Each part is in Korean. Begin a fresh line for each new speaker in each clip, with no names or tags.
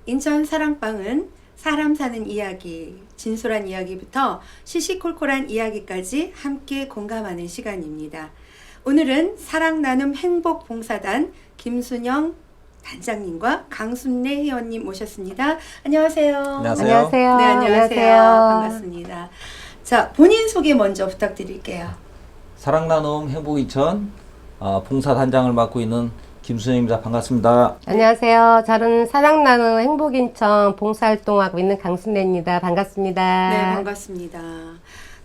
인천 사랑방은 사람 사는 이야기, 진솔한 이야기부터 시시콜콜한 이야기까지 함께 공감하는 시간입니다. 오늘은 사랑 나눔 행복 봉사단 김순영 단장님과 강순례 회원님 모셨습니다. 안녕하세요.
안녕하세요.
안녕하세요.
네, 안녕하세요.
안녕하세요.
반갑습니다. 자, 본인 소개 먼저 부탁드릴게요.
사랑나눔 행복인천 봉사단장을 맡고 있는 김순영입니다. 반갑습니다.
안녕하세요. 저는 사랑나눔 행복인천 봉사활동하고 있는 강순례입니다. 반갑습니다.
네, 반갑습니다.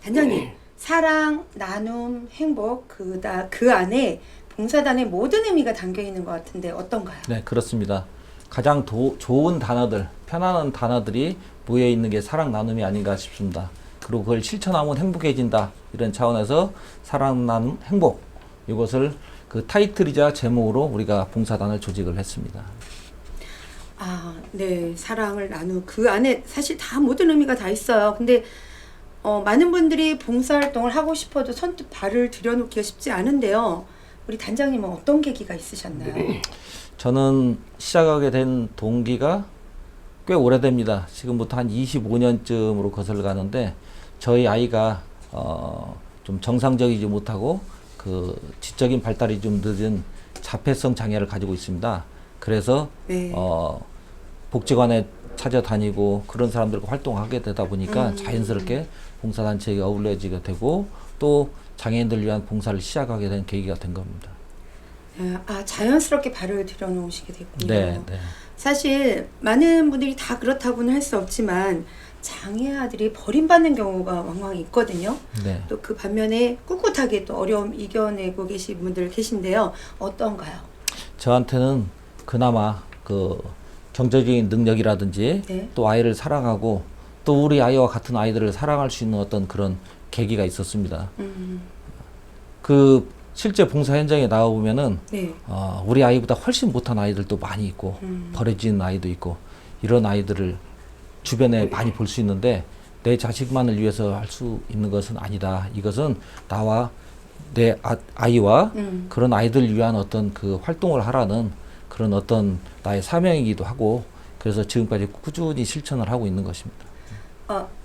단장님, 사랑, 나눔, 행복 그 안에 봉사단의 모든 의미가 담겨 있는 것 같은데 어떤가요?
네, 그렇습니다. 가장 좋은 단어들, 편안한 단어들이 모여 있는 게 사랑 나눔이 아닌가 싶습니다. 그리고 그걸 실천하면 행복해진다. 이런 차원에서 사랑 나눔 행복 이것을 그 타이틀이자 제목으로 우리가 봉사단을 조직을 했습니다.
아, 네, 사랑을 나누 그 안에 사실 다 모든 의미가 다 있어요. 근데 많은 분들이 봉사활동을 하고 싶어도 선뜻 발을 들여놓기가 쉽지 않은데요. 우리 단장님은 어떤 계기가 있으셨나요?
저는 시작하게 된 동기가 꽤 오래됩니다. 지금부터 한 25년쯤으로 거슬러 가는데 저희 아이가 좀 정상적이지 못하고 그 지적인 발달이 좀 늦은 자폐성 장애를 가지고 있습니다. 그래서
네.
복지관에 찾아다니고 그런 사람들과 활동하게 되다 보니까 자연스럽게 봉사단체에 어울려지게 되고 또 장애인들을 위한 봉사를 시작하게 된 계기가 된 겁니다.
아, 자연스럽게 발을 들여놓으시게 됐군요.
네, 네.
사실 많은 분들이 다 그렇다고는 할 수 없지만 장애아들이 버림받는 경우가 왕왕 있거든요.
네.
또 그 반면에 꿋꿋하게 또 어려움 이겨내고 계신 분들 계신데요. 어떤가요?
저한테는 그나마 그 경제적인 능력이라든지
네.
또 아이를 사랑하고 또 우리 아이와 같은 아이들을 사랑할 수 있는 어떤 그런 계기가 있었습니다. 그 실제 봉사 현장에 나와 보면은
네.
우리 아이보다 훨씬 못한 아이들도 많이 있고 버려진 아이도 있고 이런 아이들을 주변에 많이 볼 수 있는데 내 자식만을 위해서 할 수 있는 것은 아니다. 이것은 나와 내 아이와 그런 아이들을 위한 어떤 그 활동을 하라는 그런 어떤 나의 사명이기도 하고 그래서 지금까지 꾸준히 실천을 하고 있는 것입니다.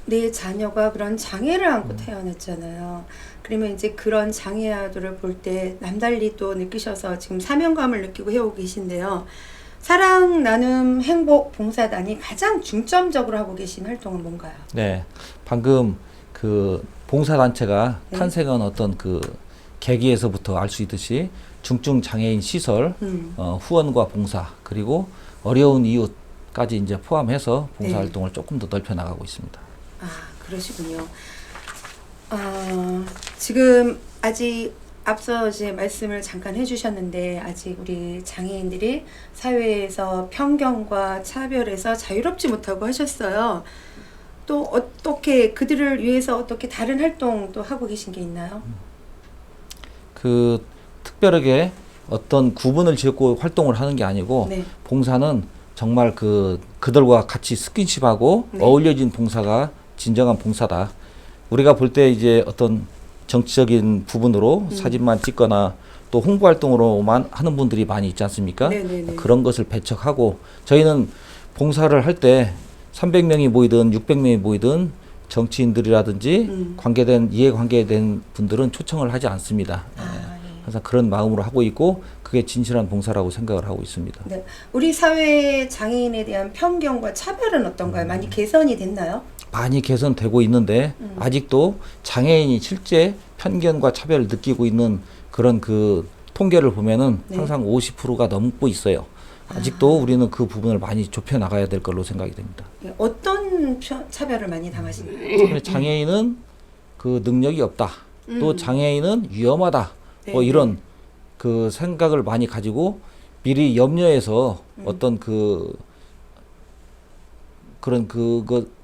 내 자녀가 그런 장애를 안고 태어났잖아요. 그러면 이제 그런 장애아들을 볼 때 남달리 또 느끼셔서 지금 사명감을 느끼고 해오고 계신데요. 사랑, 나눔, 행복 봉사단이 가장 중점적으로 하고 계신 활동은 뭔가요?
네, 방금 그 봉사단체가
네.
탄생한 어떤 그 계기에서부터 알 수 있듯이 중증 장애인 시설, 후원과 봉사 그리고 어려운 이웃까지 이제 포함해서 봉사
네.
활동을 조금 더 넓혀 나가고 있습니다.
아, 그러시군요. 지금 아직 앞서 이제 말씀을 잠깐 해주셨는데 아직 우리 장애인들이 사회에서 편견과 차별에서 자유롭지 못하고 하셨어요. 또 어떻게 그들을 위해서 어떻게 다른 활동도 하고 계신 게 있나요?
그 특별하게 어떤 구분을 지었고 활동을 하는 게 아니고
네.
봉사는 정말 그들과 같이 스킨십하고
네.
어울려진 봉사가 진정한 봉사다. 우리가 볼 때 이제 어떤 정치적인 부분으로 사진만 찍거나 또 홍보 활동으로만 하는 분들이 많이 있지 않습니까?
네네네.
그런 것을 배척하고 저희는 봉사를 할 때 300명이 모이든 600명이 모이든 정치인들이라든지 이해관계된 분들은 초청을 하지 않습니다.
네.
항상 그런 마음으로 하고 있고 그게 진실한 봉사라고 생각을 하고 있습니다.
네. 우리 사회의 장애인에 대한 편견과 차별은 어떤가요? 많이 개선이 됐나요?
많이 개선되고 있는데 아직도 장애인이 실제 편견과 차별을 느끼고 있는 그런 그 통계를 보면은
네.
항상 50%가 넘고 있어요. 아직도 우리는 그 부분을 많이 좁혀 나가야 될 걸로 생각이 됩니다.
네. 어떤 차별을 많이 당하시나요?
장애인은 그 능력이 없다. 또 장애인은 위험하다.
네,
뭐 이런 그 생각을 많이 가지고 미리 염려해서 어떤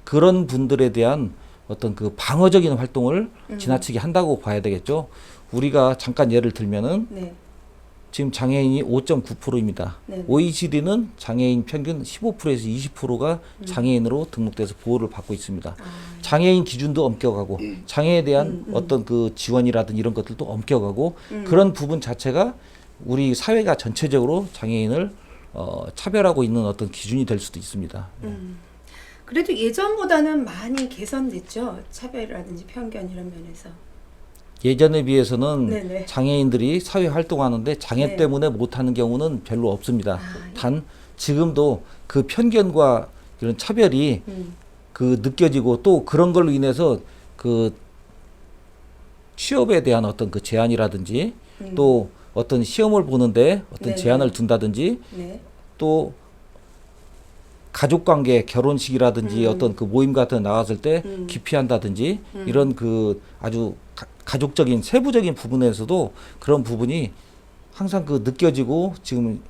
그런 분들에 대한 어떤 그 방어적인 활동을 지나치게 한다고 봐야 되겠죠. 우리가 잠깐 예를 들면은
네.
지금 장애인이 5.9%입니다.
네.
OECD는 장애인 평균 15%에서 20%가 장애인으로 등록돼서 보호를 받고 있습니다. 장애인 기준도 엄격하고 장애에 대한 어떤 그 지원이라든지 이런 것들도 엄격하고 그런 부분 자체가 우리 사회가 전체적으로 장애인을 차별하고 있는 어떤 기준이 될 수도 있습니다.
그래도 예전보다는 많이 개선됐죠. 차별이라든지 편견 이런 면에서.
예전에 비해서는
네네.
장애인들이 사회 활동하는데 장애
네.
때문에 못하는 경우는 별로 없습니다.
아,
단 지금도 그 편견과 이런 차별이 그 느껴지고 또 그런 걸로 인해서 그 취업에 대한 어떤 그 제한이라든지 또 어떤 시험을 보는데 어떤
네네.
제한을 둔다든지
네.
또 가족관계 결혼식이라든지 어떤 그 모임 같은 데 나갔을 때 기피한다든지 이런 그 아주 가족적인 세부적인 부분에서도 그런 부분이 항상 그 느껴지고 지금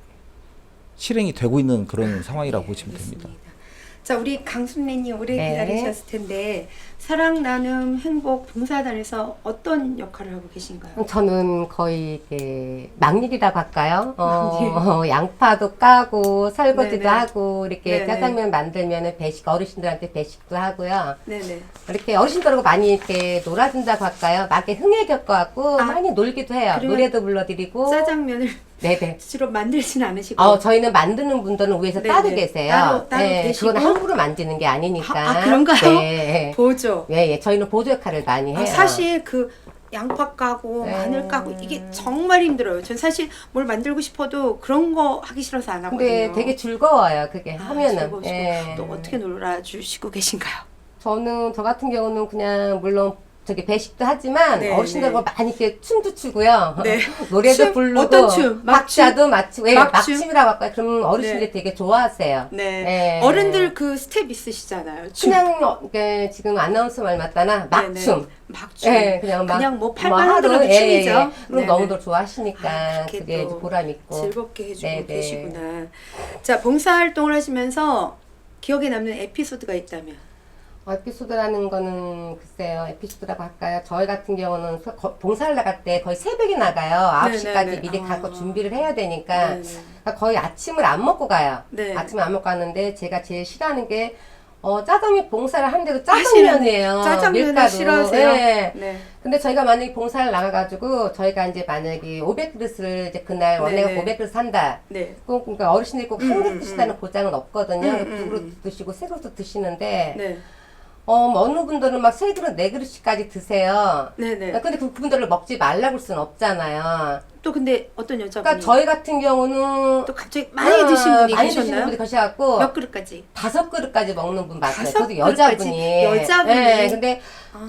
실행이 되고 있는 그런 상황이라고 보시면 됩니다.
자, 우리 강순례님 오래
네.
기다리셨을 텐데 사랑 나눔 행복 봉사단에서 어떤 역할을 하고 계신가요?
저는 거의 이렇게 막일이라고 할까요?
막일.
양파도 까고 설거지도
네네.
하고 이렇게
네네.
짜장면 만들면은 배식 어르신들한테 배식도 하고요.
네네.
이렇게 어르신들하고 많이 이렇게 놀아준다고 할까요? 막 이렇게 흥에 겪어갖고
아,
많이 놀기도 해요.
그러면
노래도 불러드리고.
짜장면을
네네.
주로 만들지는 않으시고.
저희는 만드는 분들은 위에서
네네.
따로 계세요.
따로 계시고.
그건 함부로 만드는 게 아니니까.
아, 그런가요?
네.
보조.
예, 예. 저희는 보조 역할을 많이 해요.
사실 그 양파 까고
네.
마늘 까고 이게 정말 힘들어요. 전 사실 뭘 만들고 싶어도 그런 거 하기 싫어서 안 하거든요.
근데 되게 즐거워요. 그게 하면은.
즐거우시고.
예.
또 어떻게 놀아주시고 계신가요?
저 같은 경우는 그냥 물론 저기 배식도 하지만
네,
어르신들과 많이 이렇게 춤도 추고요.
네.
노래도
춤?
부르고
어떤 춤? 막춤?
박자도 맞추고 예,
막춤?
막춤이라고 할까요? 그럼 어르신들이
네.
되게 좋아하세요.
네.
네.
어른들 그 스텝 있으시잖아요. 춤.
그냥 지금 아나운서 말 맞다나 막춤.
네네. 막춤.
예, 그냥
뭐 팔만 흔들어도
하루,
춤이죠.
그럼
네네.
너무들 좋아하시니까
그렇게
그게
또
이제 보람 있고.
즐겁게 해주고
네네.
계시구나. 자, 봉사활동을 하시면서 기억에 남는 에피소드가 있다면?
에피소드라는 거는 글쎄요, 에피소드라고 할까요? 저희 같은 경우는 봉사를 나갈 때 거의 새벽에 나가요. 9시까지
네네네.
미리
아.
가고 준비를 해야 되니까.
네네.
그러니까 거의 아침을 안 먹고 가요.
네.
아침을 안 먹고 가는데 제가 제일 싫어하는 게 짜장면 봉사를 하는데도 짜장면이에요.
짜장면을
밀가루.
싫어하세요?
네.
네.
근데 저희가 만약에 봉사를 나가가지고 저희가 이제 만약에 500그릇을 이제 그날 원래가
네네.
500그릇 산다.
네.
꼭 그러니까 어르신들이 꼭 한 그릇 드신다는 보장은 없거든요.
음,
두 그릇 드시고 세 그릇 드시는데
네.
어느 분들은 막 세 그릇 네 그릇씩까지 드세요.
네네.
근데 그분들을 먹지 말라고 할 수는 없잖아요.
또 근데 어떤 여자분이
그러니까 저희 같은 경우는
또 갑자기 많이 드신 분이
많이 드시는
계셨나요?
분이 계셔갖고
몇 그릇까지?
5그릇까지 먹는 분 맞아요.
5
그것도 여자분이.
그릇까지? 여자분이?
네, 근데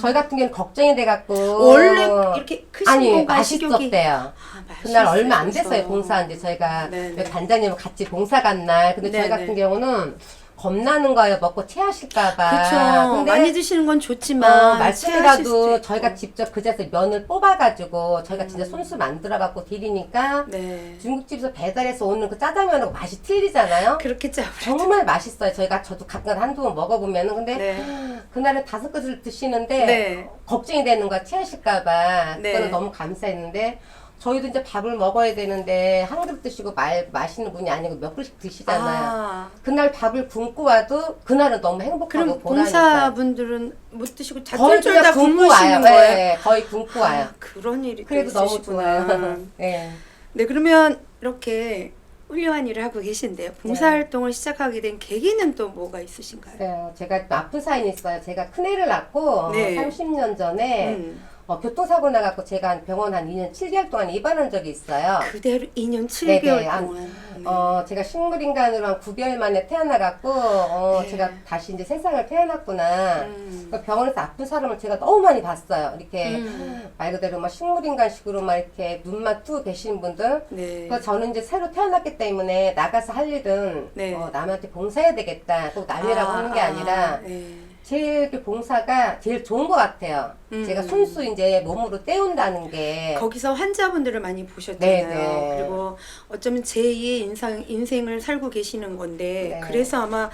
저희 같은 경우는 걱정이 돼갖고
원래 이렇게 크신
아니
건가 식욕이?
맛있었대요.
아,
그날 얼마 안
맛있어서.
됐어요. 봉사한 지 저희가
네네.
단장님 같이 봉사 간 날. 근데 저희
네네.
같은 경우는 겁나는 거예요. 먹고 체하실까봐.
그렇죠.
근데
많이 드시는 건 좋지만 체하실
말씀이라도
수도
저희가
있고.
직접 그 자리에서 면을 뽑아가지고 저희가 진짜 손수 만들어갖고 드리니까
네.
중국집에서 배달해서 오는 그 짜장면하고 맛이 틀리잖아요.
그렇겠죠.
정말 맛있어요. 저도 가끔 한두 번 먹어보면은. 근데
네.
그날은 5그릇을 드시는데
네.
걱정이 되는 거야. 체하실까봐.
네.
그거는 너무 감사했는데 저희도 이제 밥을 먹어야 되는데 한 그릇 드시고 마시는 분이 아니고 몇 그릇씩 드시잖아요.
아,
그날 밥을 굶고 와도 그날은 너무 행복하고
그럼
보람이 있어요.
봉사분들은 못 드시고
거의
자쩔쩔 다
그냥 굶고 와요.
굶으시는 거예요?
네, 거의 굶고 와요.
아, 그런 일이 또
그래도 너무
있으시구나.
좋아요. 네.
네, 그러면 이렇게 훌륭한 일을 하고 계신데요. 봉사활동을 시작하게 된 계기는 또 뭐가 있으신가요?
네, 제가 아픈 사연이 있어요. 제가 큰애를 낳고
네.
30년 전에 교통사고 나갖고 제가 병원 한 2년 7개월 동안 입원한 적이 있어요.
그대로 2년 7개월
네네,
동안. 네.
제가 식물인간으로 한 9개월 만에 태어나갖고
네.
제가 다시 이제 세상을 태어났구나.
음.
그 병원에서 아픈 사람을 제가 너무 많이 봤어요. 이렇게
음.
말 그대로 막 식물인간식으로 막 이렇게 눈만 뜨고 계신 분들.
네.
그래서 저는 이제 새로 태어났기 때문에 나가서 할 일은
네.
남한테 봉사해야 되겠다. 꼭 남이라고 하는 게 아니라
네.
제일 이렇게 봉사가 제일 좋은 것 같아요. 제가 손수 이제 몸으로 때운다는 게.
거기서 환자분들을 많이 보셨잖아요.
네네.
그리고 어쩌면 제2의 인생을 살고 계시는 건데
네.
그래서 아마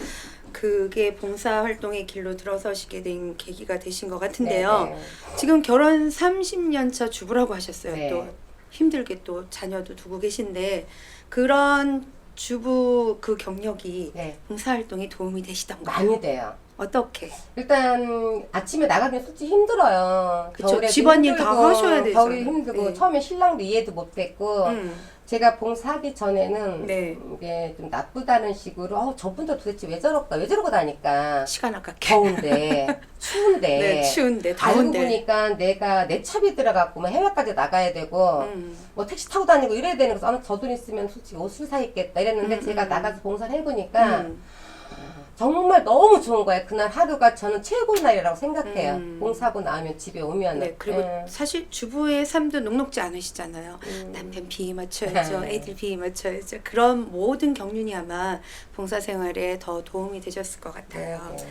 그게 봉사활동의 길로 들어서시게 된 계기가 되신 것 같은데요.
네네.
지금 결혼 30년 차 주부라고 하셨어요.
네.
또 힘들게 또 자녀도 두고 계신데 그런 주부 그 경력이
네.
봉사활동에 도움이 되시던가요?
많이 돼요.
어떻게?
일단 아침에 나가면 솔직히 힘들어요.
그쵸.
겨울에도
집안일 다
힘들고,
하셔야 되잖아요.
겨울에 힘들고
네.
처음에 신랑도 이해도 못했고
음.
제가 봉사하기 전에는
네.
이게 좀 나쁘다는 식으로 저분들 도대체 왜 저럴까? 왜 저러고 다니까?
시간 아깝게.
더운데, 추운데,
네, 추운데,
알고
더운데.
보니까 내가 내 차비 들어갖고 뭐 해외까지 나가야 되고 뭐 택시 타고 다니고 이래야 되는 거서 저 돈 있으면 솔직히 옷을 사 입겠다 이랬는데 제가 나가서 봉사를 해보니까 정말 너무 좋은 거예요. 그날 하루가 저는 최고의 날이라고 생각해요. 봉사하고 나오면 집에 오면.
네, 그리고 사실 주부의 삶도 녹록지 않으시잖아요. 남편 비위 맞춰야죠.
네.
애들 비위 맞춰야죠. 그런 모든 경륜이 아마 봉사생활에 더 도움이 되셨을 것 같아요.
네.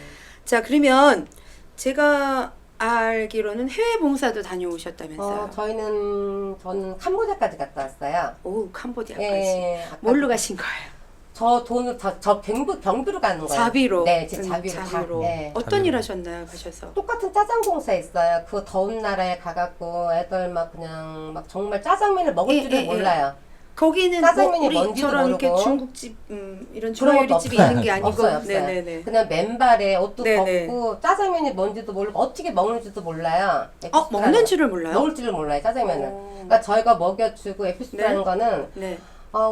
자, 그러면 제가 알기로는 해외 봉사도 다녀오셨다면서요.
저는 캄보디아까지 갔다 왔어요.
오, 캄보디아까지.
예,
뭘로 가신 거예요?
저 돈을 저 경비로 가는 거예요.
자비로.
네, 제 자비로. 네.
어떤
자비로.
일 하셨나요, 가셔서?
똑같은 짜장 봉사 있어요. 그 더운 나라에 가갖고 애들 막 그냥 막 정말 짜장면을 먹을
예,
줄을
예, 예.
몰라요.
거기는
짜장면이
뭐
뭔지도
우리처럼 이렇게
모르고.
중국집 이런
그런 것도
중화요리집이
없어요.
있는 게 아니고
없어요.
네네네.
그냥 맨발에 옷도
네네.
벗고 짜장면이 뭔지도 모르고 어떻게 먹는지도 몰라요.
먹는 줄을 몰라요?
먹을 줄을 몰라요, 짜장면을.
오.
그러니까 저희가 먹여주고 에피소드라는
네.
거는
네.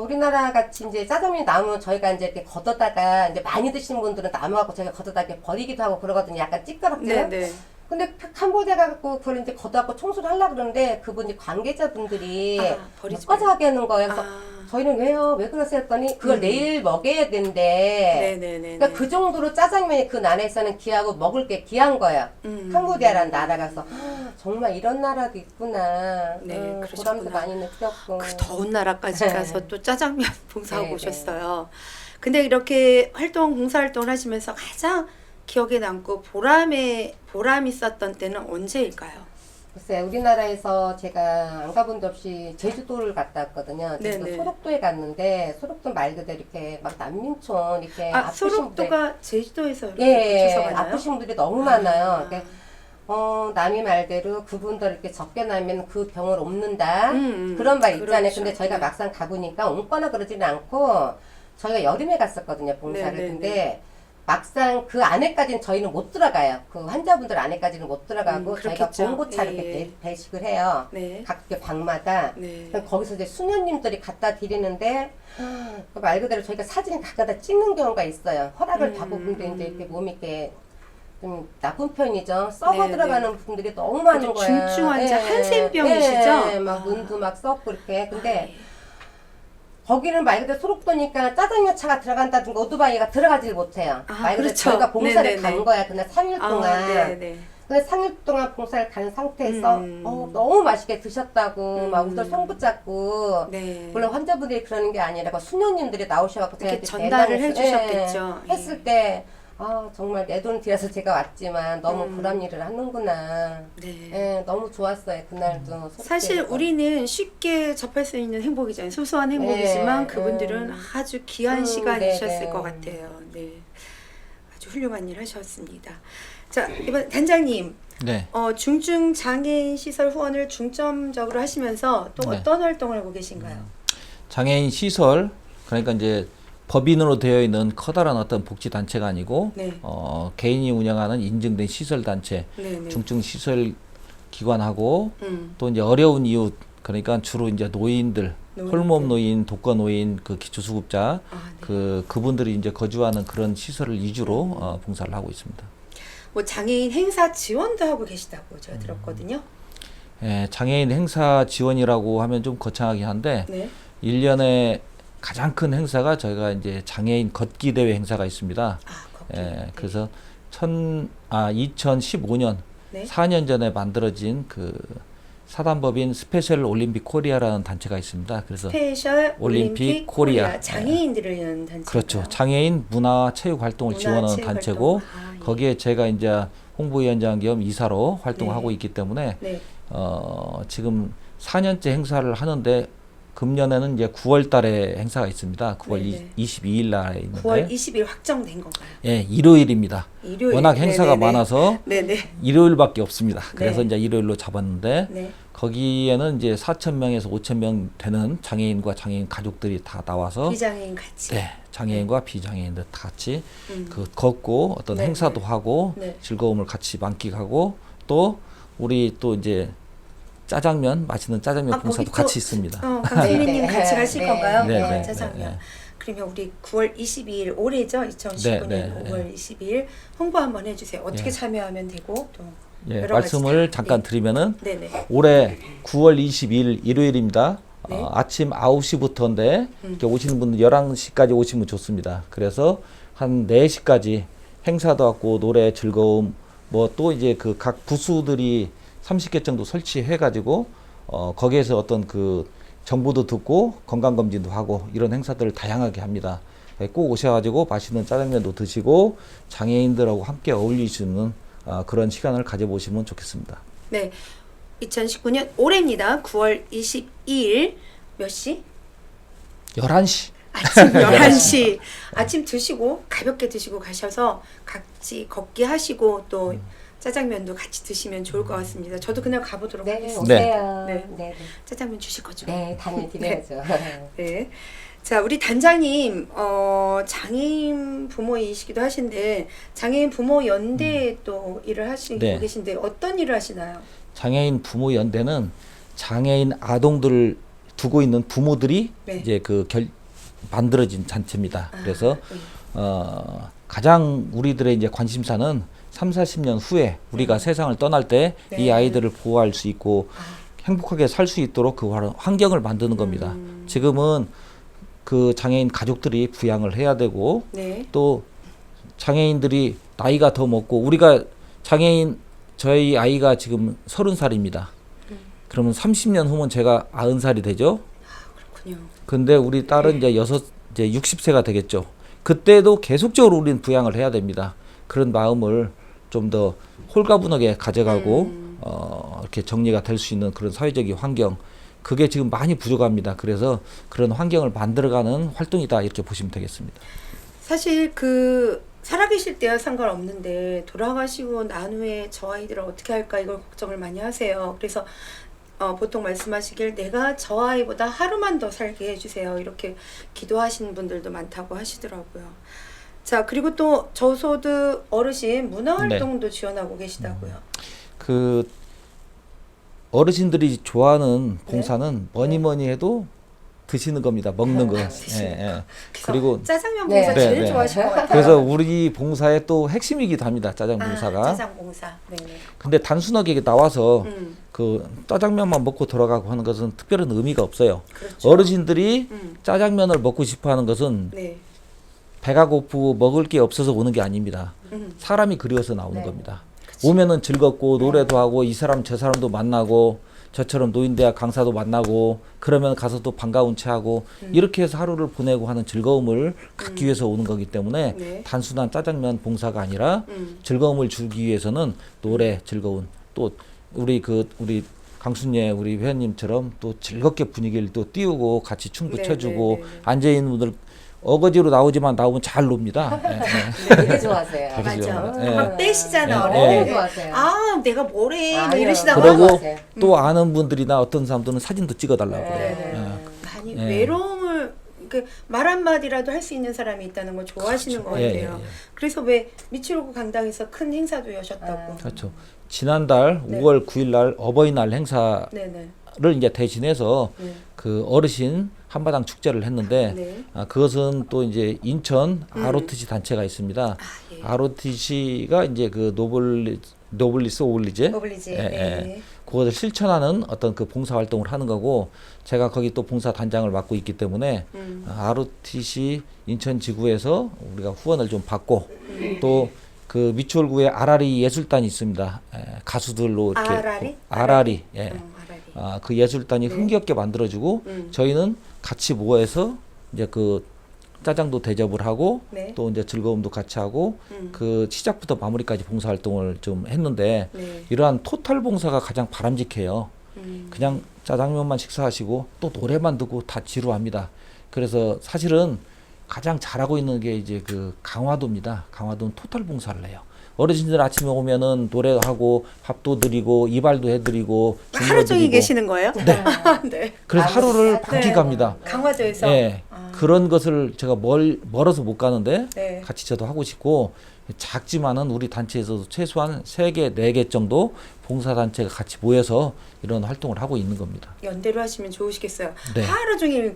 우리나라 같이 이제 짜장면이 나오면 저희가 이제 이렇게 걷어다가 이제 많이 드시는 분들은 남아갖고 저희가 걷어다 이렇게 버리기도 하고 그러거든요. 약간 찌끄럽죠.
네네.
근데 캄보디아 가갖고 그걸 이제 걷어갖고 청소를 하려고 그러는데 그분이 관계자분들이
버리지
못 가져가게 하는 거예요. 그래서
아.
저희는 왜요? 왜 그러세요? 했더니 그걸 내일 먹여야 된대.
네네네.
그러니까 그 정도로 짜장면이 그 나라에서는 귀하고 먹을 게 귀한 거예요. 캄보디아라는 나라가서 정말 이런 나라도 있구나.
네,
보람도
그러셨구나.
많이 느꼈고.
그 더운 나라까지
네.
가서 또 짜장면 봉사하고
네,
오셨어요. 근데 이렇게 봉사활동을 하시면서 가장 기억에 남고 보람이 있었던 때는 언제일까요?
글쎄 우리나라에서 제가 안 가본 데 없이 제주도를 갔다 왔거든요. 제주도
네네.
소록도에 갔는데 소록도 말 그대로 이렇게 막 난민촌 이렇게 아프신 분들
소록도가 제주도에서 이렇게
예,
붙여서 가나요?
아프신 분들이 너무 많아요. 그러니까 남이 말대로 그분들 이렇게 적게 나면 그 병을 옮는다 그런 말 있잖아요.
그렇죠.
근데 저희가
네.
막상 가보니까 옮거나 그러지는 않고 저희가 여름에 갔었거든요 봉사를.
네네네.
근데 막상 그 안에까지는 저희는 못 들어가요. 그 환자분들 안에까지는 못 들어가고 저희가
그렇겠죠.
봉고차를
예,
이렇게 배식을 해요.
네.
각 방마다.
네.
그럼 거기서 이제 수녀님들이 갖다 드리는데 그 말 그대로 저희가 사진을 갖다 찍는 경우가 있어요. 허락을 받고분데 이제 이렇게 몸이 이렇게 좀 나쁜 편이죠. 썩어
네,
들어가는 분들이 너무 많은
그죠,
거예요.
중증 환자 한센병이시죠?
예, 막 눈도 막 썩고 이렇게. 근데 거기는 말 그대로 소록도니까 짜장면 차가 들어간다든가 오토바이가 들어가질 못해요. 말 그대로
그렇죠.
저희가 봉사를
네네네.
간 거야. 그날 3일 동안.
네네.
근데 3일 동안 봉사를 간 상태에서 너무 맛있게 드셨다고 막 우들 손 붙잡고
네.
물론 환자분들이 그러는 게 아니라 수녀님들이 나오셔갖고
이렇게
저희한테
전달을
대단했어요.
해주셨겠죠.
예, 했을 때 정말 내 돈 들여서 제가 왔지만 너무 보람 일을 하는구나.
네.
예, 너무 좋았어요 그날도.
사실
소속돼서.
우리는 쉽게 접할 수 있는 행복이잖아요. 소소한 행복이지만
네,
그분들은 아주 귀한 시간이셨을
네, 네.
것 같아요. 네, 아주 훌륭한 일 하셨습니다. 자, 이번 단장님,
네.
중증 장애인 시설 후원을 중점적으로 하시면서 또
네.
어떤 활동을 하고 계신가요?
장애인 시설, 그러니까 이제 법인으로 되어 있는 커다란 어떤 복지 단체가 아니고
네.
개인이 운영하는 인증된 시설 단체,
네네.
중증 시설 기관하고
음.
또 이제 어려운 이웃, 그러니까 주로 이제 노인들, 홀몸 노인, 독거 노인, 그 기초수급자,
네.
그분들이 이제 거주하는 그런 시설을 위주로 봉사를 하고 있습니다.
뭐 장애인 행사 지원도 하고 계시다고 제가 들었거든요.
예, 장애인 행사 지원이라고 하면 좀 거창하긴 한데
네.
1년에 가장 큰 행사가 저희가 이제 장애인 걷기 대회 행사가 있습니다.
걷기.
예,
네.
그래서 2015년
네.
4년 전에 만들어진 그 사단법인 스페셜 올림픽 코리아라는 단체가 있습니다. 그래서
스페셜 올림픽 코리아 장애인들을 위한 단체.
그렇죠. 장애인 문화 체육 활동을 지원하는 단체고
예.
거기에 제가 이제 홍보위원장 겸 이사로 활동을
네.
하고 있기 때문에
네.
지금 4년째 행사를 하는데 금년에는 이제 9월 달에 행사가 있습니다. 9월
네네.
22일 날에 있는데
9월 20일 확정된 건가요?
예, 일요일입니다.
일요일.
워낙 행사가
네네네.
많아서
네네.
일요일밖에 없습니다. 그래서
네.
이제 일요일로 잡았는데
네.
거기에는 이제 4,000명에서 5,000명 되는 장애인과 장애인 가족들이 다 나와서
비장애인 같이.
네, 장애인과 비장애인들 다 같이 그 걷고 어떤
네,
행사도 하고
네.
즐거움을 같이 만끽하고 또 우리 또 이제 짜장면, 맛있는 짜장면
아,
봉사도
거기 또-
같이 있습니다.
강수민님
네,
같이
네.
가실
네.
건가요?
네,
아,
네,
짜장면.
네.
그러면 우리 9월 22일 올해죠? 2019년
네, 네,
5월 22일 홍보 한번 해주세요. 어떻게
예.
참여하면 되고 또
예,
여러 가지
말씀을
다-
잠깐
네.
드리면은
네네.
올해 9월 22일 일요일입니다.
네.
아침 9시부터인데 이렇게 오시는 분들 11시까지 오시면 좋습니다. 그래서 한 4시까지 행사도 하고 노래 즐거움 뭐 또 이제 그 각 부수들이 30개 정도 설치해 가지고 거기에서 어떤 그 정보도 듣고 건강검진도 하고 이런 행사들을 다양하게 합니다. 예, 꼭 오셔가지고 맛있는 짜장면도 드시고 장애인들하고 함께 어울릴 수 있는 그런 시간을 가져보시면 좋겠습니다.
네. 2019년 올해입니다. 9월 22일 몇 시?
11시.
아침 11시. 아침 드시고 가볍게 드시고 가셔서 같이 걷기 하시고 또 짜장면도 같이 드시면 좋을 것 같습니다. 저도 그냥 가보도록
네,
하겠습니다.
오세요.
네.
네. 네.
짜장면 주실 거죠?
네, 당연히 드려야죠.
네. 자, 우리 단장님, 장애인 부모이시기도 하신데, 장애인 부모 연대에 또 일을 하시고
네.
계신데, 어떤 일을 하시나요?
장애인 부모 연대는 장애인 아동들을 두고 있는 부모들이
네.
이제 만들어진 단체입니다. 그래서
네.
가장 우리들의 이제 관심사는 3, 40년 후에 우리가 세상을 떠날 때 이
네.
아이들을 보호할 수 있고 행복하게 살 수 있도록 그 환경을 만드는 겁니다. 지금은 그 장애인 가족들이 부양을 해야 되고
네.
또 장애인들이 나이가 더 먹고 우리가 저희 아이가 지금 30살입니다. 그러면 30년 후면 제가 90살이 되죠.
그렇군요.
근데 우리 딸은 이제 60세가 되겠죠. 그때도 계속적으로 우리는 부양을 해야 됩니다. 그런 마음을 좀 더 홀가분하게 가져가고 이렇게 정리가 될 수 있는 그런 사회적인 환경 그게 지금 많이 부족합니다. 그래서 그런 환경을 만들어가는 활동이다 이렇게 보시면 되겠습니다.
사실 살아계실 때야 상관없는데, 돌아가시고 난 후에 저 아이들을 어떻게 할까 이걸 걱정을 많이 하세요. 그래서 보통 말씀하시길 내가 저 아이보다 하루만 더 살게 해주세요. 이렇게 기도하시는 분들도 많다고 하시더라고요. 자, 그리고 또 저소득 어르신 문화활동도 지원하고 계시다고요.
그 어르신들이 좋아하는 봉사는 뭐니 해도 드시는 겁니다. 먹는 거.
드시는
예.
그래서
그리고
짜장면
네.
봉사
네,
제일
네.
좋아하실 것 같아요.
그래서 우리 봉사의 또 핵심이기도 합니다. 짜장 봉사가.
짜장 봉사. 네네.
근데 단순하게 나와서
음,
그 짜장면만 먹고 돌아가고 하는 것은 특별한 의미가 없어요.
그렇죠.
어르신들이
음,
짜장면을 먹고 싶어 하는 것은
네.
배가 고프고 먹을 게 없어서 오는 게 아닙니다. 사람이 그리워서 나오는
네.
겁니다. 오면은 즐겁고 노래도 하고 이 사람 저 사람도 만나고 저처럼 노인대학 강사도 만나고 그러면 가서 또 반가운 채 하고 이렇게 해서 하루를 보내고 하는 즐거움을 갖기 위해서 오는 거기 때문에
네.
단순한 짜장면 봉사가 아니라 즐거움을 주기 위해서는 노래 즐거운 또 우리 강순예 우리 회원님처럼 또 즐겁게 분위기를 또 띄우고 같이 춤
네,
붙여주고
네, 네, 네.
앉아 있는 분들 어거지로 나오지만 나오면 잘 놉니다. 예,
되게 좋아하세요.
그러죠.
맞아.
네.
막 떼시잖아.
네.
너무
네.
좋아하세요.
아, 내가 뭐래. 막
아니요.
이러시다가.
그리고
맞아요.
또 아는 분들이나 어떤 사람들은 사진도 찍어달라고
네.
그래요.
네. 아니,
예.
외로움을, 말 한마디라도 할 수 있는 사람이 있다는 걸 좋아하시는 것
예,
같아요.
예, 예.
그래서 왜 미추홀구 강당에서 큰 행사도 여셨다고.
그렇죠. 지난달
네.
5월 9일 날 어버이날 행사를
네네.
이제 대신해서
네.
그 어르신 한마당 축제를 했는데
네.
그것은 또 이제 인천 ROTC 단체가 있습니다.
예.
ROTC가 이제 그 노블리스 오블리제
오블리지.
예,
네.
그것을 실천하는 어떤 그 봉사 활동을 하는 거고 제가 거기 또 봉사 단장을 맡고 있기 때문에 ROTC 인천 지구에서 우리가 후원을 좀 받고 또 그 미추홀구에 아라리 예술단이 있습니다. 가수들로 이렇게
아라리?
아라리 예.
아라리.
그 예술단이
네.
흥겹게 만들어주고 저희는 같이 모여서 이제 그 짜장도 대접을 하고
네.
또 이제 즐거움도 같이 하고 그 시작부터 마무리까지 봉사 활동을 좀 했는데
네.
이러한 토탈 봉사가 가장 바람직해요. 그냥 짜장면만 식사하시고 또 노래만 듣고 다 지루합니다. 그래서 사실은 가장 잘하고 있는 게 이제 그 강화도입니다. 강화도는 토탈 봉사를 해요. 어르신들 아침에 오면은 노래하고 밥도 드리고 이발도 해드리고
하루 종일
드리고.
계시는 거예요? 네. 네.
그래서 하루를
네.
반기 갑니다.
강화도에서.
예. 그런 것을 제가 멀어서 못 가는데
네.
같이 저도 하고 싶고 작지만은 우리 단체에서도 최소한 3개, 4개 정도 봉사단체가 같이 모여서 이런 활동을 하고 있는 겁니다.
연대로 하시면 좋으시겠어요.
네.
하루 종일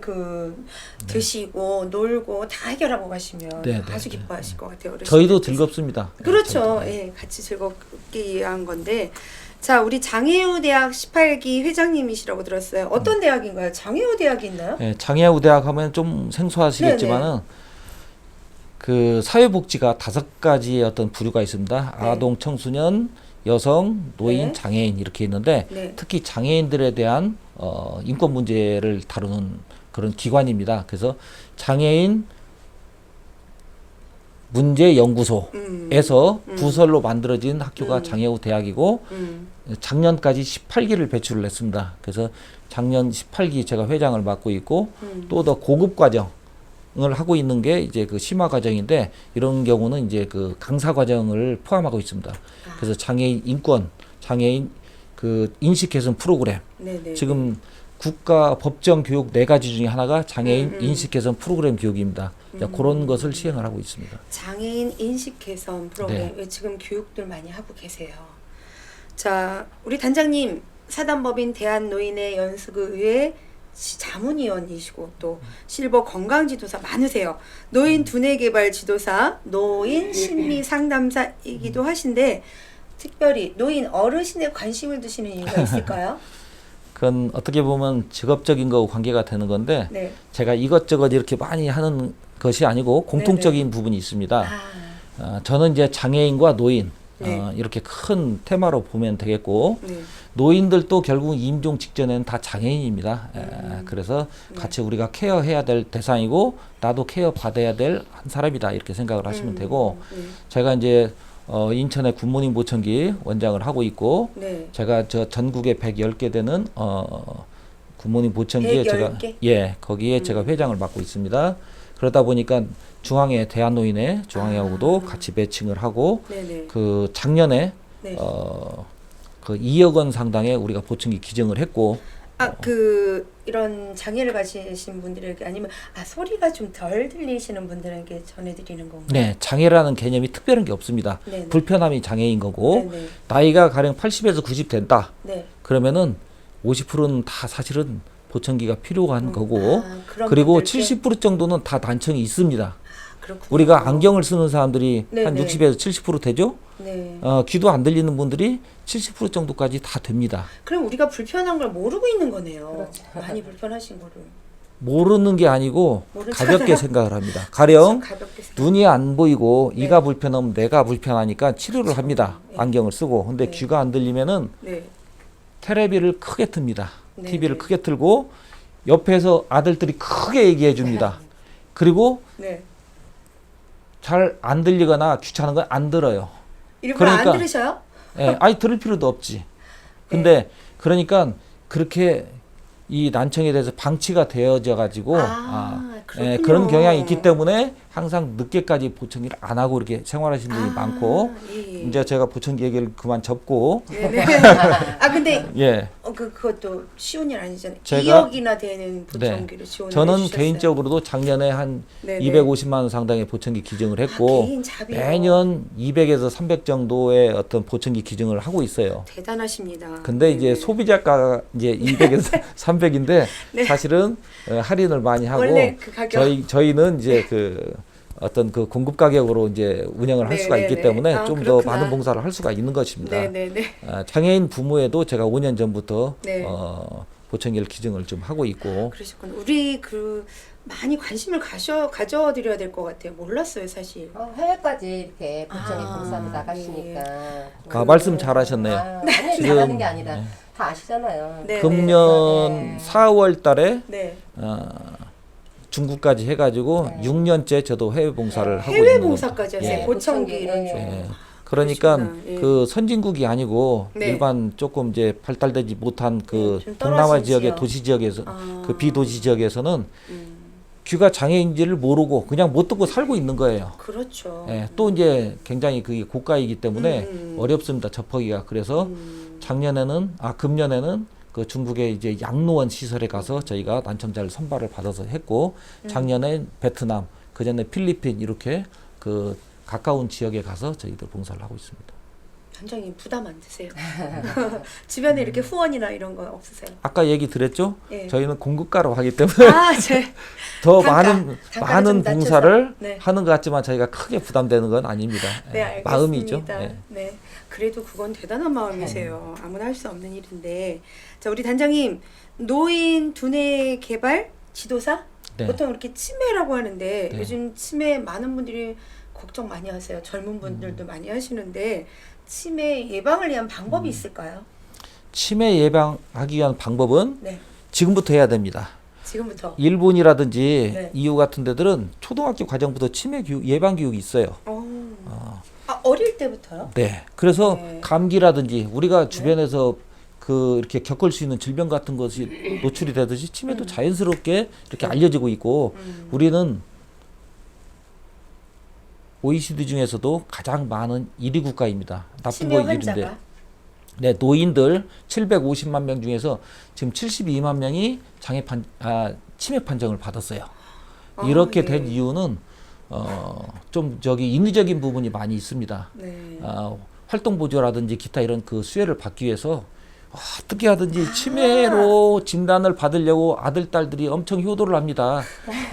드시고 놀고 다 해결하고 가시면
네, 네,
아주
네.
기뻐하실 것 같아요.
저희도
어르신들께서.
즐겁습니다.
그렇죠.
저희도.
예, 같이 즐겁게 위한 건데. 자, 우리 장애우 대학 18기 회장님이시라고 들었어요. 어떤 대학인가요? 장애우 대학이 있나요?
예, 장애우 대학 하면 좀 생소하시겠지만은 그 사회복지가 5가지의 어떤 부류가 있습니다.
네.
아동, 청소년, 여성, 노인,
네.
장애인 이렇게 있는데
네.
특히 장애인들에 대한 인권 문제를 다루는 그런 기관입니다. 그래서 장애인 문제연구소에서 부설로 만들어진 학교가 장애우 대학이고 작년까지 18기를 배출을 했습니다. 그래서 작년 18기 제가 회장을 맡고 있고 또 더 고급 과정을 하고 있는 게 이제 그 심화 과정인데 이런 경우는 이제 그 강사 과정을 포함하고 있습니다. 그래서 장애인 인권, 장애인 그 인식 개선 프로그램
네네.
지금 국가 법정 교육 4가지 중에 하나가 장애인 인식 개선 프로그램 교육입니다. 그런 것을 시행을 하고 있습니다.
장애인 인식 개선 프로그램
네.
지금 교육들 많이 하고 계세요. 자, 우리 단장님 사단법인 대한노인의 연수구의 자문위원이시고 또 실버 건강지도사 많으세요. 노인 두뇌 개발 지도사, 노인 심리 상담사이기도 하신데 특별히 노인 어르신에 관심을 두시는 이유가 있을까요?
그건 어떻게 보면 직업적인 거하고 관계가 되는 건데
네.
제가 이것저것 이렇게 많이 하는 것이 아니고 공통적인 부분이 있습니다. 저는 이제 장애인과 노인
네.
이렇게 큰 테마로 보면 되겠고
네.
노인들도 결국 임종 직전에는 다 장애인입니다. 그래서 같이 우리가 케어해야 될 대상이고 나도 케어 받아야 될 한 사람이다 이렇게 생각을 하시면 되고 제가 이제 인천의 굿모닝 보청기 원장을 하고 있고
네.
제가 저 전국에 110개 되는 굿모닝 보청기에 제가
110개?
거기에 제가 회장을 맡고 있습니다. 그러다 보니까 중앙회 대한노인회 중앙회하고도 같이 매칭을 하고
네네.
그 작년에
네.
그 2억 원 상당의 우리가 보청기 기증을 했고
이런 장애를 가지신 분들에게 아니면 소리가 좀 덜 들리시는 분들에게 전해드리는 건가요?
네, 장애라는 개념이 특별한 게 없습니다.
네네.
불편함이 장애인 거고
네네.
나이가 가령 80에서 90 된다.
네.
그러면은 50%는 다 사실은 보청기가 필요한 거고
그런
그리고
분들께?
70% 정도는 다 난청이 있습니다.
그렇군요.
우리가 안경을 쓰는 사람들이 한
네네.
60에서 70% 되죠?
네.
귀도 안 들리는 분들이 70% 정도까지 다 됩니다.
그럼 우리가 불편한 걸 모르고 있는 거네요.
그렇죠.
많이 불편하신 거를.
모르는 게 아니고
모른
가볍게
척하나요?
생각을 합니다. 가령
가볍게 생각-
눈이 안 보이고
네.
이가 불편하면 뇌가 불편하니까 치료를 합니다.
네.
안경을 쓰고. 근데
네.
귀가 안 들리면은
네.
테레비를 크게 틉니다.
네.
TV를 크게 틀고 옆에서 아들들이 크게 얘기해 줍니다. 그리고
네.
잘 안 들리거나 귀찮은 건 안 들어요.
일부러
그러니까-
안 들으셔요?
예, 아니 들을 필요도 없지. 근데 그러니까 그렇게 이 난청에 대해서 방치가 되어져 가지고
그렇군요.
그런 경향이 있기 때문에 항상 늦게까지 보청기를 안 하고 이렇게 생활하시는 분이 많고
예.
이제 제가 보청기 얘기를 그만 접고
네네. 근데
예.
그것도 쉬운 일 아니잖아요.
제가-
2억이나 되는 보청기를 지원을
저는
해주셨어요.
개인적으로도 작년에 한
네네.
250만 원 상당의 보청기 기증을 했고
개인 자비요.
매년 200에서 300 정도의 어떤 보청기 기증을 하고 있어요.
대단하십니다.
근데 이제
네.
소비자가가 이제 200에서 300인데
네.
사실은 할인을 많이 하고
원래 그 가격
저희는 이제 그 어떤 그 공급 가격으로 이제 운영을 할
네,
수가
네,
있기
네.
때문에 좀 더
그렇구나.
많은 봉사를 할 수가 있는 것입니다.
네네네.
장애인 부모에도 제가 5년 전부터
네.
보청기를 기증을 좀 하고 있고
그러셨군요. 우리 많이 관심을 가져드려야 될 것 같아요. 몰랐어요, 사실.
해외까지 이렇게 보청기 봉사로
예.
나가시니까.
말씀 잘하셨네요.
아니,
지금-
잘하는 게 아니라 다 아시잖아요.
네.
금년
네.
4월 달에
네.
중국까지 해가지고
네.
6년째 저도 해외 봉사를 하고
해외
있는
봉사까지 하세요.
예.
보청기
보청기,
이런
예.
쪽.
예. 그러니까
그러시구나. 예.
그 선진국이 아니고
네.
일반 조금 이제 발달되지 못한 그
좀
동남아
떨어진
지역의
지역.
도시 지역에서
아.
그 비도시 지역에서는
음,
귀가 장애인지를 모르고 그냥 못 듣고 살고 있는 거예요.
그렇죠.
예. 또 이제 굉장히 그게 고가이기 때문에 어렵습니다. 접하기가. 그래서 금년에는 그 중국의 이제 양로원 시설에 가서 저희가 난청자를 선발을 받아서 했고 작년에 베트남, 그전에 필리핀 이렇게 그 가까운 지역에 가서 저희들 봉사를 하고 있습니다.
단장님 부담 안 드세요? 주변에 이렇게 후원이나 이런 건 없으세요?
아까 얘기 드렸죠?
예.
저희는 공급가로 하기 때문에 더
단가를
많은
좀 낮춰서.
봉사를
네.
하는 것 같지만 저희가 크게 부담되는 건 아닙니다.
네,
예,
알겠습니다.
마음이 있죠. 예.
네. 그래도 그건 대단한 마음이세요. 아무나 할 수 없는 일인데. 자, 우리 단장님, 노인 두뇌 개발 지도사?
네.
보통 이렇게 치매라고 하는데
네.
요즘 치매 많은 분들이 걱정 많이 하세요. 젊은 분들도 많이 하시는데 치매 예방을 위한 방법이 있을까요?
치매 예방하기 위한 방법은
네.
지금부터 해야 됩니다.
지금부터.
일본이라든지
네.
EU 같은 데들은 초등학교 과정부터 치매 교육, 예방 교육이 있어요.
어릴 때부터요?
네. 그래서
네.
감기라든지 우리가 주변에서 그 이렇게 겪을 수 있는 질병 같은 것이 노출이 되듯이 치매도 자연스럽게 이렇게 알려지고 있고 우리는 OECD 중에서도 가장 많은 1위 국가입니다. 나쁜
치매
거 1위인데.
환자가?
네, 노인들 750만 명 중에서 지금 72만 명이 치매 판정을 받았어요. 이렇게
예.
된 이유는 좀 인위적인 부분이 많이 있습니다.
네.
활동 보조라든지 기타 이런 그 수혜를 받기 위해서 어떻게 하든지 치매로 진단을 받으려고 아들 딸들이 엄청 효도를 합니다.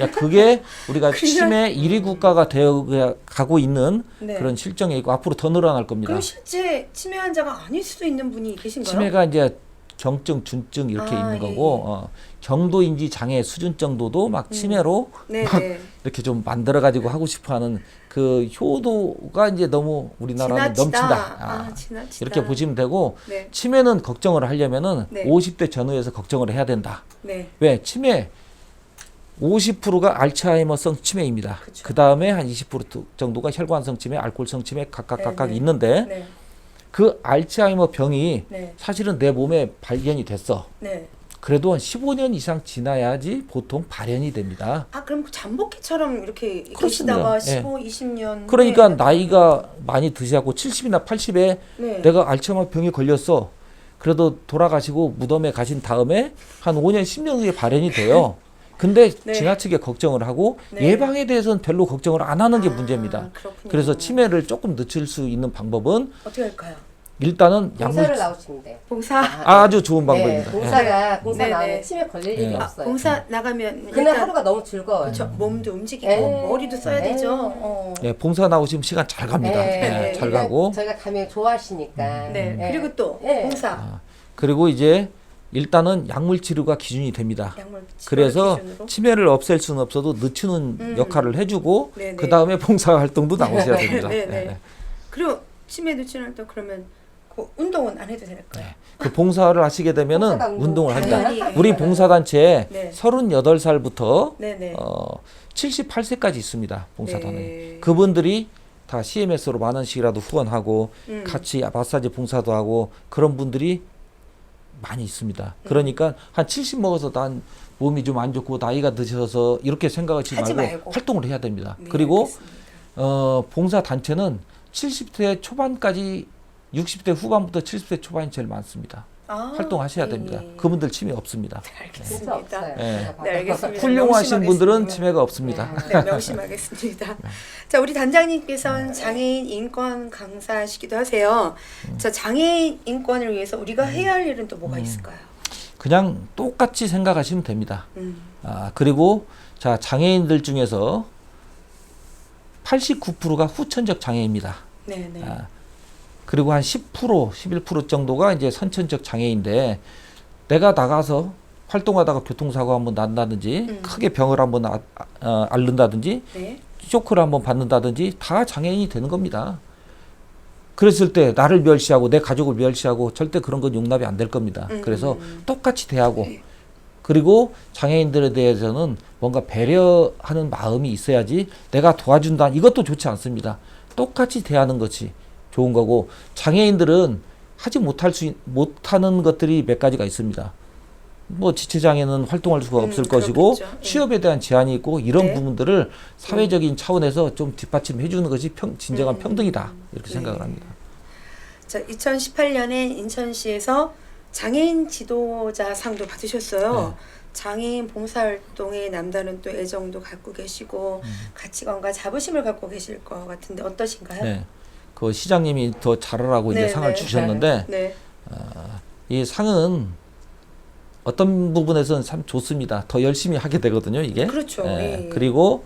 야, 그게 우리가 치매 1위 국가가 되어 가고 있는
네.
그런 실정에 있고 앞으로 더 늘어날 겁니다.
그럼 실제 치매 환자가 아닐 수도 있는 분이 계신가요?
치매가 이제 경증, 준증 이렇게 있는 거고 경도인지 장애 수준 정도도 막 치매로
네,
막
네.
이렇게 좀 만들어 가지고 하고 싶어하는 그 효도가 이제 너무 우리나라는 넘친다.
지나치다.
이렇게 보시면 되고
네.
치매는 걱정을 하려면은
네.
50대 전후에서 걱정을 해야 된다.
네.
왜? 치매 50%가 알츠하이머성 치매입니다.
그쵸.
그 다음에 한 20% 정도가 혈관성 치매, 알코올성 치매 각각
네.
있는데
네.
그 알츠하이머 병이
네.
사실은 내 몸에 발견이 됐어.
네.
그래도 한 15년 이상 지나야지 보통 발현이 됩니다.
그럼 잠복기처럼 이렇게
그렇습니다.
계시다가
예.
15, 20년
그러니까
후에
나이가 많이 드시고 70이나 80에
네.
내가 알츠하이머 병에 걸렸어. 그래도 돌아가시고 무덤에 가신 다음에 한 5년, 10년 후에 발현이 돼요. 근데
네.
지나치게 걱정을 하고
네.
예방에 대해서는 별로 걱정을 안 하는 게 문제입니다.
그렇군요.
그래서 치매를 조금 늦출 수 있는 방법은
어떻게 할까요?
일단은
봉사를 나오시면 돼요.
봉사.
아주 좋은 방법입니다.
네,
예.
봉사
네,
나오면
네.
치매 걸릴
네.
일이 없어요.
봉사 나가면
그날
일단
하루가 너무 즐거워요.
그렇죠. 몸도 움직이고
네.
머리도 써야
네.
되죠.
예, 봉사 나오시면 시간 잘 갑니다.
네,
예, 잘
그러니까
가고
저희가 가면 좋아하시니까.
네. 그리고 또
네.
봉사.
그리고 이제 일단은 약물 치료가 기준이 됩니다.
약물 치료
그래서
기준으로.
치매를 없앨 수는 없어도 늦추는 역할을 해주고
네네.
그 다음에 봉사 활동도 나오셔야 됩니다.
네, 네.
예.
그리고 치매 누치할 때 그러면 그 운동은 안 해도 될까요?
그 봉사를 하시게 되면은
봉사가 운동.
운동을 합니다.
당연히.
우리 봉사단체에
네.
38살부터
네네.
78세까지 있습니다. 봉사단에.
네.
그분들이 다 CMS로 만 원씩이라도 후원하고 같이 마사지 봉사도 하고 그런 분들이 많이 있습니다. 그러니까 한 70 먹어서 난 몸이 좀 안 좋고 나이가 드셔서 이렇게 생각하지
하지
말고
말고.
활동을 해야 됩니다.
네,
그리고
알겠습니다.
봉사단체는 70대 초반까지 60대 후반부터 70대 초반이 제일 많습니다. 활동하셔야 됩니다.
예.
그분들 치매 없습니다.
진짜
알겠습니다.
없어요.
네.
제가 봐도.
네, 알겠습니다.
훌륭하신 분들은
명심하겠습니다.
치매가 없습니다.
네, 명심하겠습니다. 자, 우리 단장님께서는 장애인 인권 강사시기도 하세요. 자, 장애인 인권을 위해서 우리가 해야 할 일은 또 뭐가 있을까요?
그냥 똑같이 생각하시면 됩니다.
음.
그리고 자 장애인들 중에서 89%가 후천적 장애입니다.
네네.
그리고 한 10%, 11% 정도가 이제 선천적 장애인데 내가 나가서 활동하다가 교통사고 한번 난다든지 크게 병을 한번 앓는다든지
네.
쇼크를 한번 받는다든지 다 장애인이 되는 겁니다. 그랬을 때 나를 멸시하고 내 가족을 멸시하고 절대 그런 건 용납이 안 될 겁니다. 그래서 똑같이 대하고 그리고 장애인들에 대해서는 뭔가 배려하는 마음이 있어야지 내가 도와준다 이것도 좋지 않습니다. 똑같이 대하는 것이 좋은 거고 장애인들은 하지 못하는 것들이 몇 가지가 있습니다. 뭐 지체장애는 활동할 수가 없을 것이고
그렇겠죠. 예.
취업에 대한 제한이 있고 이런
네.
부분들을 사회적인 차원에서 좀 뒷받침해 주는 것이 진정한 평등이다 이렇게
네.
생각을 합니다.
자, 2018년에 인천시에서 장애인 지도자 상도 받으셨어요. 장애인 봉사활동에 남다른 또 애정도 갖고 계시고 가치관과 자부심을 갖고 계실 것 같은데 어떠신가요?
네. 그 시장님이 더 잘하라고 이제
네,
상을
네.
주셨는데
네.
이 상은 어떤 부분에서는 참 좋습니다. 더 열심히 하게 되거든요, 이게.
그렇죠. 예.
그리고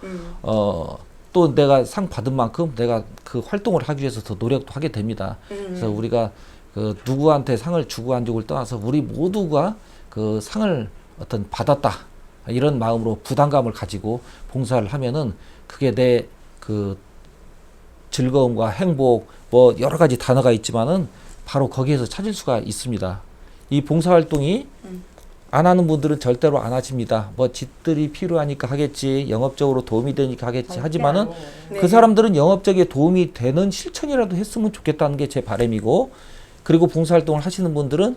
또 내가 상 받은 만큼 내가 그 활동을 하기 위해서 더 노력도 하게 됩니다. 그래서 우리가 그 누구한테 상을 주고 안 주고를 떠나서 우리 모두가 그 상을 어떤 받았다 이런 마음으로 부담감을 가지고 봉사를 하면은 그게 내 그 즐거움과 행복 뭐 여러 가지 단어가 있지만은 바로 거기에서 찾을 수가 있습니다. 이 봉사활동이 안 하는 분들은 절대로 안 하십니다. 뭐 집들이 필요하니까 하겠지, 영업적으로 도움이 되니까 하겠지 하지만은
네.
그 사람들은 영업적에 도움이 되는 실천이라도 했으면 좋겠다는 게 제 바람이고, 그리고 봉사활동을 하시는 분들은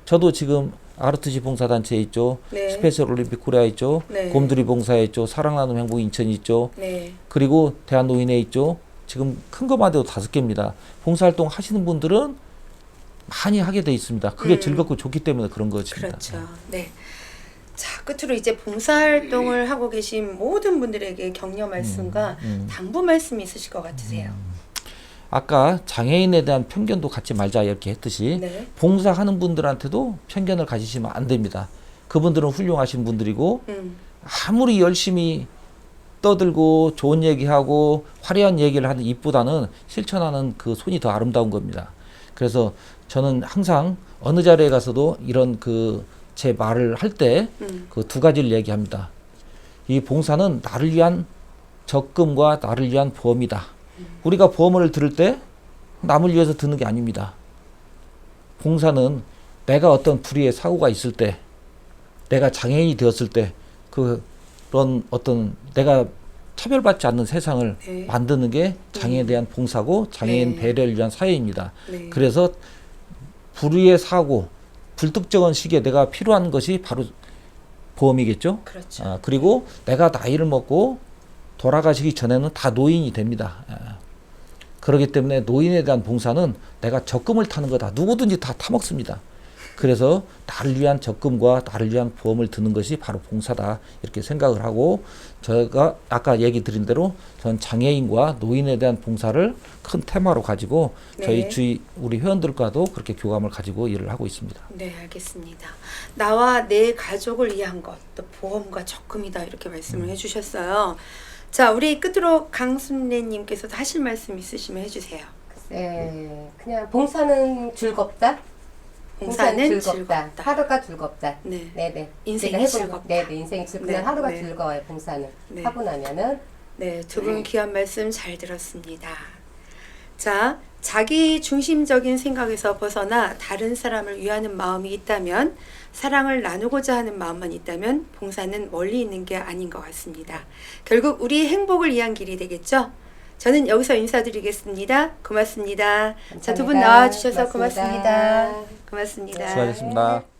저도 지금 RTC 봉사단체에 있죠,
네.
스페셜 올림픽 코리아 있죠,
네.
곰돌이 봉사에 있죠, 사랑나눔 행복 인천 있죠,
네.
그리고 대한노인회 있죠. 지금 큰 것만 해도 5개입니다. 봉사활동 하시는 분들은 많이 하게 돼 있습니다. 그게 즐겁고 좋기 때문에 그런 것입니다.
그렇죠. 네. 자, 끝으로 이제 봉사활동을 하고 계신 모든 분들에게 격려 말씀과 당부 말씀이 있으실 것 같으세요.
아까 장애인에 대한 편견도 갖지 말자 이렇게 했듯이
네.
봉사하는 분들한테도 편견을 가지시면 안 됩니다. 그분들은 훌륭하신 분들이고 아무리 열심히 떠들고 좋은 얘기하고 화려한 얘기를 하는 입보다는 실천하는 그 손이 더 아름다운 겁니다. 그래서 저는 항상 어느 자리에 가서도 이런 그 제 말을 할 때 그 2가지를 얘기합니다. 이 봉사는 나를 위한 적금과 나를 위한 보험이다. 우리가 보험을 들을 때 남을 위해서 드는 게 아닙니다. 봉사는 내가 어떤 불의의 사고가 있을 때, 내가 장애인이 되었을 때 그런 어떤 내가 차별받지 않는 세상을
네.
만드는 게 장애에 대한 봉사고 장애인
네.
배려를 위한 사회입니다.
네.
그래서 불의의 사고, 불특정한 시기에 내가 필요한 것이 바로 보험이겠죠.
그렇죠.
그리고 내가 나이를 먹고 돌아가시기 전에는 다 노인이 됩니다. 그렇기 때문에 노인에 대한 봉사는 내가 적금을 타는 거다. 누구든지 다 타먹습니다. 그래서 나를 위한 적금과 나를 위한 보험을 드는 것이 바로 봉사다 이렇게 생각을 하고, 제가 아까 얘기 드린 대로 전 장애인과 노인에 대한 봉사를 큰 테마로 가지고
네.
저희 주위 우리 회원들과도 그렇게 교감을 가지고 일을 하고 있습니다.
네, 알겠습니다. 나와 내 가족을 위한 것, 또 보험과 적금이다 이렇게 말씀을 해주셨어요. 자, 우리 끝으로 강순례님께서도 하실 말씀 있으시면 해주세요.
네, 그냥 봉사는 즐겁다.
봉사는 즐겁다.
하루가 즐겁다.
네.
네네.
인생이
제가 해본
즐겁다.
네네, 인생이 즐겁다.
네,
그냥 하루가
네.
즐거워요. 봉사는
네.
하고 나면은
네, 두 분 귀한 말씀 잘 들었습니다. 자, 자기 중심적인 생각에서 벗어나 다른 사람을 위하는 마음이 있다면, 사랑을 나누고자 하는 마음만 있다면 봉사는 멀리 있는 게 아닌 것 같습니다. 결국 우리 행복을 위한 길이 되겠죠? 저는 여기서 인사드리겠습니다. 고맙습니다. 자, 두 분
감사합니다.
나와주셔서
고맙습니다.
고맙습니다. 고맙습니다.
수고하셨습니다.